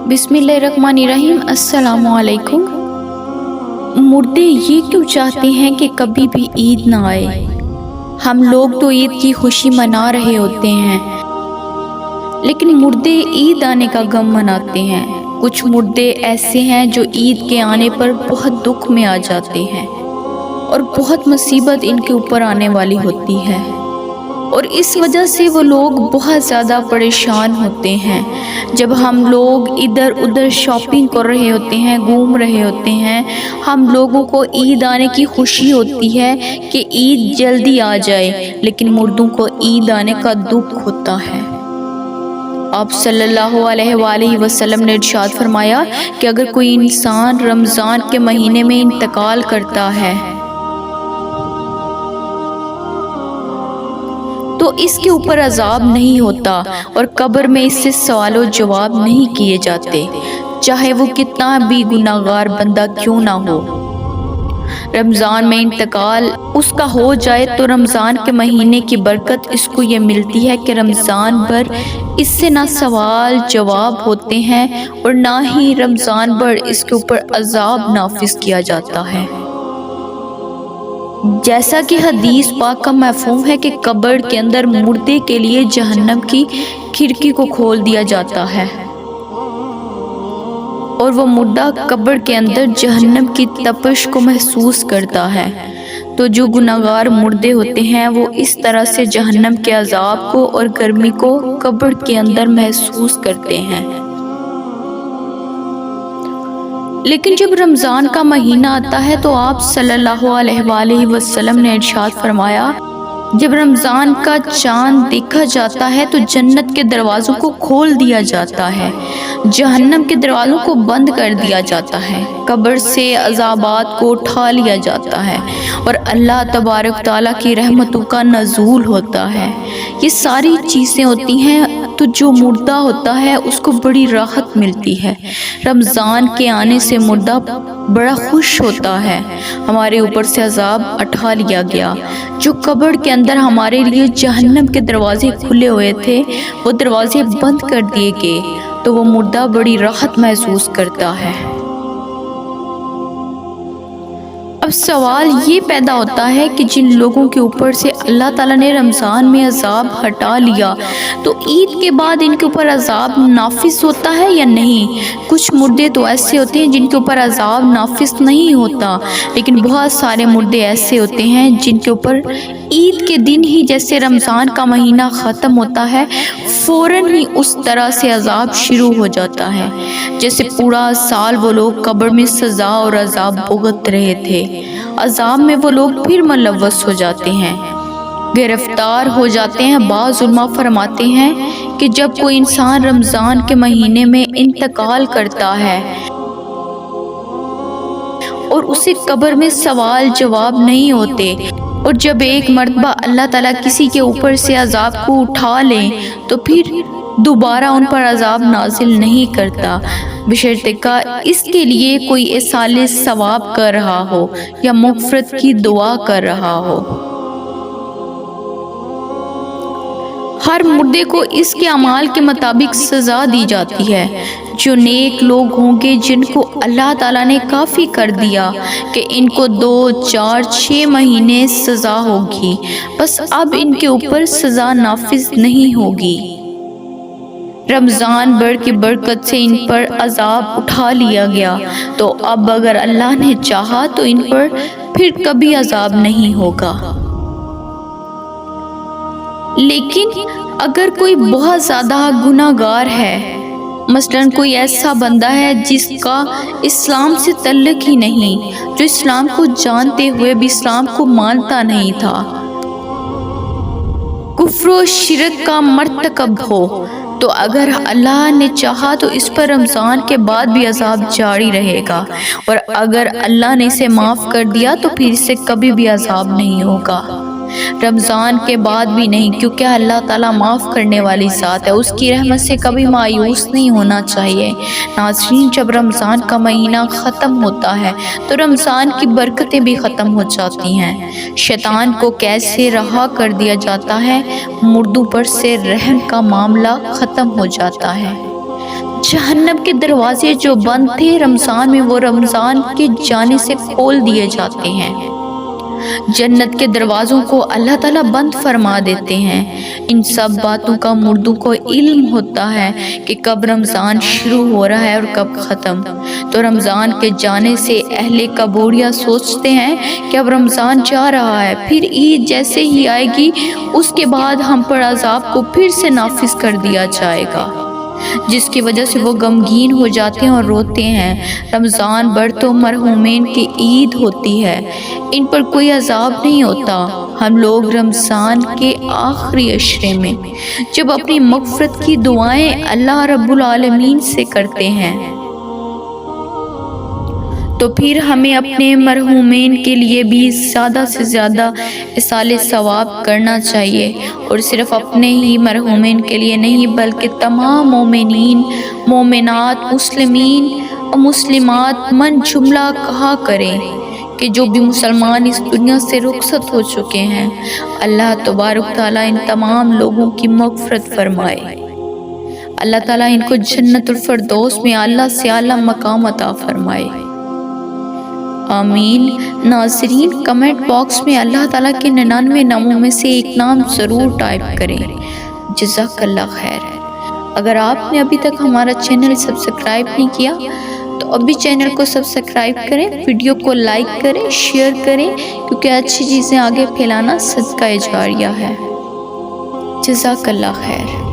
बिस्मिल्लाहिर्रहमानिर्रहीम। अस्सलामुअलैकुम। मुर्दे ये क्यों चाहते हैं कि कभी भी ईद ना आए? हम लोग तो ईद की खुशी मना रहे होते हैं, लेकिन मुर्दे ईद आने का गम मनाते हैं। कुछ मुर्दे ऐसे हैं जो ईद के आने पर बहुत दुख में आ जाते हैं और बहुत मुसीबत इनके ऊपर आने वाली होती है, और इस वजह से वो लोग बहुत ज़्यादा परेशान होते हैं। जब हम लोग इधर उधर शॉपिंग कर रहे होते हैं, घूम रहे होते हैं, हम लोगों को ईद आने की खुशी होती है कि ईद जल्दी आ जाए, लेकिन मुर्दों को ईद आने का दुख होता है। आप सल्लल्लाहु अलैहि वसल्लम ने इरशाद फरमाया कि अगर कोई इंसान रमज़ान के महीने में इंतकाल करता है तो इसके ऊपर अजाब नहीं होता और कब्र में इससे सवालो जवाब नहीं किए जाते, चाहे वो कितना भी गुनाहगार बंदा क्यों ना हो। रमज़ान में इंतकाल उसका हो जाए तो रमज़ान के महीने की बरकत इसको ये मिलती है कि रमज़ान भर इससे ना सवाल जवाब होते हैं और ना ही रमज़ान भर इसके ऊपर अजाब नाफिज किया जाता है। जैसा कि हदीस पाक का मफ़हूम है कि कब्र के अंदर मुर्दे के लिए जहन्नम की खिड़की को खोल दिया जाता है और वो मुर्दा कब्र के अंदर जहन्नम की तपश को महसूस करता है। तो जो गुनाहगार मुर्दे होते हैं वो इस तरह से जहन्नम के अजाब को और गर्मी को कब्र के अंदर महसूस करते हैं। लेकिन जब रमज़ान का महीना आता है तो आप सल्लल्लाहु अलैहि वसल्लम ने इरशाद फरमाया, जब रमज़ान का चाँद देखा जाता है तो जन्नत के दरवाज़ों को खोल दिया जाता है, जहन्नम के दरवाज़ों को बंद कर दिया जाता है, कब्र से अज़ाबात को उठा लिया जाता है और अल्लाह तबारक ताला की रहमतों का नज़ूल होता है। ये सारी चीज़ें होती हैं तो जो मुर्दा होता है उसको बड़ी राहत मिलती है। रमज़ान के आने से मुर्दा बड़ा खुश होता है, हमारे ऊपर से अजाब उठा लिया गया। जो कब्र के अंदर हमारे लिए जहन्नम के दरवाजे खुले हुए थे वो दरवाजे बंद कर दिए गए, तो वो मुर्दा बड़ी राहत महसूस करता है। अब सवाल ये पैदा होता है कि जिन लोगों के ऊपर से अल्लाह ताला ने रमज़ान में अजाब हटा लिया तो ईद के बाद इनके ऊपर अजाब नाफिज होता है या नहीं। कुछ मुर्दे तो ऐसे होते हैं जिनके ऊपर अजाब नाफिज नहीं होता, लेकिन बहुत सारे मुर्दे ऐसे होते हैं जिनके ऊपर ईद के दिन ही, जैसे रमज़ान का महीना ख़त्म होता है, फ़ौरन ही उस तरह से अजाब शुरू हो जाता है जैसे पूरा साल वो लोग कब्र में सज़ा और अजाब भुगत रहे थे। अजाब में वो लोग फिर मुलव्वस हो जाते हैं, गिरफ्तार हो जाते हैं। बाज़ उलमा फरमाते हैं कि जब कोई इंसान रमज़ान के महीने में इंतकाल करता है और उसे कब्र में सवाल जवाब नहीं होते, और जब एक मर्तबा अल्लाह ताला किसी के ऊपर से अजाब को उठा ले तो फिर दोबारा उन पर अजाब नाजिल नहीं करता, बशर्ते का इसके लिए कोई इसाले सवाब कर रहा हो या मग़फ़िरत की दुआ कर रहा हो। हर मुर्दे को इसके अमाल के मुताबिक सज़ा दी जाती है। जो नेक लोग होंगे जिनको अल्लाह ताला ने काफ़ी कर दिया कि इनको 2, 4, 6 महीने सज़ा होगी, बस अब इनके ऊपर सज़ा नाफिज नहीं होगी। रमज़ान भर की बरकत से इन पर अजाब उठा लिया गया, तो अब अगर अल्लाह ने चाहा तो इन पर फिर कभी अजाब नहीं होगा। लेकिन अगर कोई बहुत ज़्यादा गुनाहगार है, मसलन कोई ऐसा बंदा है जिसका इस्लाम से तल्लुक़ ही नहीं, जो इस्लाम को जानते हुए भी इस्लाम को मानता नहीं था, कुफ्र व शिरक का मर्तकब हो, तो अगर अल्लाह ने चाहा तो इस पर रमज़ान के बाद भी अजाब जारी रहेगा, और अगर अल्लाह ने इसे माफ़ कर दिया तो फिर इसे कभी भी अजाब नहीं होगा, रमज़ान के बाद भी नहीं, क्योंकि अल्लाह ताला माफ़ करने वाली ज़ात है, उसकी रहमत से कभी मायूस नहीं होना चाहिए। नाज़रीन, जब रमज़ान का महीना ख़त्म होता है तो रमज़ान की बरकतें भी ख़त्म हो जाती हैं। शैतान को कैसे रहा कर दिया जाता है, मुर्दों पर से रहम का मामला ख़त्म हो जाता है। जहन्नम के दरवाजे जो बंद थे रमज़ान में, वो रमज़ान के जाने से खोल दिए जाते हैं। जन्नत के दरवाज़ों को अल्लाह ताला बंद फरमा देते हैं। इन सब बातों का मुर्दों को इल्म होता है कि कब रमज़ान शुरू हो रहा है और कब ख़त्म। तो रमज़ान के जाने से अहले कबूरिया सोचते हैं कि अब रमज़ान जा रहा है, फिर ईद जैसे ही आएगी उसके बाद हम पर अज़ाब को फिर से नाफिज कर दिया जाएगा, जिसकी वजह से वो गमगीन हो जाते हैं और रोते हैं। रमज़ान भर तो मरहूमीन की ईद होती है, इन पर कोई अज़ाब नहीं होता। हम लोग रमज़ान के आखिरी अशरे में जब अपनी मग़फ़िरत की दुआएं अल्लाह रब्बुल आलमीन से करते हैं, तो फिर हमें अपने मरहूमीन के लिए भी ज़्यादा से ज़्यादा इसाले सवाब करना चाहिए। और सिर्फ़ अपने ही मरहूमीन के लिए नहीं, बल्कि तमाम मोमिनीन, मोमिनात, मुस्लिमीन और मुस्लिमात मन जुमला कहा करें कि जो भी मुसलमान इस दुनिया से रुखसत हो चुके हैं, अल्लाह तबारक तआला इन तमाम लोगों की मग़फ़िरत फरमाए। अल्लाह ताला इनको जन्नतुल फ़िरदौस में आला से आला मकाम अता फरमाए। आमीन। नाज़रीन, कमेंट बॉक्स में अल्लाह ताला के 99 नामों में से एक नाम ज़रूर टाइप करें, जज़ाकल्लाह खैर। अगर आपने अभी तक हमारा चैनल सब्सक्राइब नहीं किया तो अभी चैनल को सब्सक्राइब करें, वीडियो को लाइक करें, शेयर करें, क्योंकि अच्छी चीज़ें आगे फैलाना सदका जारिया है। जज़ाकल्लाह खैर।